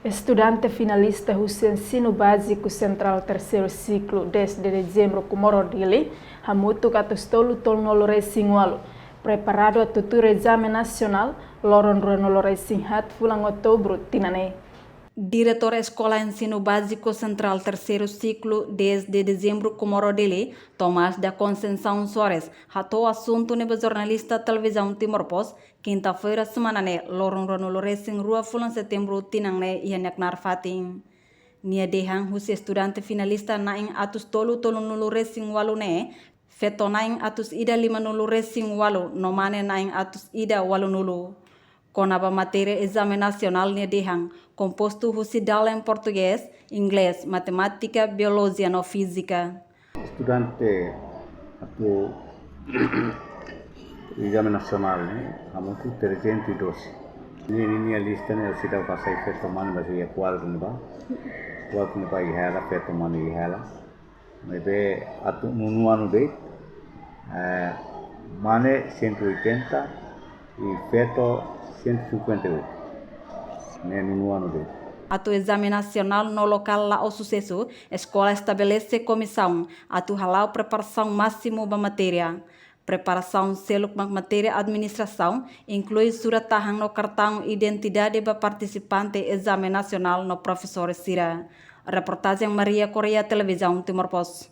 Estudante finalista do ensino básico central terceiro ciclo desde dezembro Comoro Dili, Hamutu Catostolo Tolnolo Resingualo, preparado a tuturo exame nacional, Loron Renolo Resinhat Fulang Outubro, Tinane. Diretor Escola Ensino Básico Central Terceiro Ciclo desde dezembro Comoro Dili, Tomás da Conceição Soares, ratou assunto no jornalista televisão Timor-Post, quinta-feira semana ne Loron Renolo Resing Rua Fulang Setembro Tinane e Neknar Fatin. Nia dehang husi estudante finalista naing atus tolu nulu Resing Walu ne, feto naing atus ida 5 nulu Resing Walu, nomane naing atus ida walu nulu. Conaba matéria exame nacional ne dehang, composto husi dalam português, inglês, matemática, biologia no física. Estudante atau exame nacional né, kamu tu 312. Ini lista né, eu sudah passei feito mano, mas ia quadro né, quadro né para ihela, feito mano ihela. Mas be atu nunu anu de, mane 180 e feito 158. Né nunu anu de. Atu exame nacional no local lá o sucesso, a escola estabelece comissão, atu halau preparação máximo da matéria. Preparação seluk matéria administração inclui surat tahang no cartão identidade da participante exame nacional no professor Sira. Reportagem Maria Coreia Televisão Timor-Post.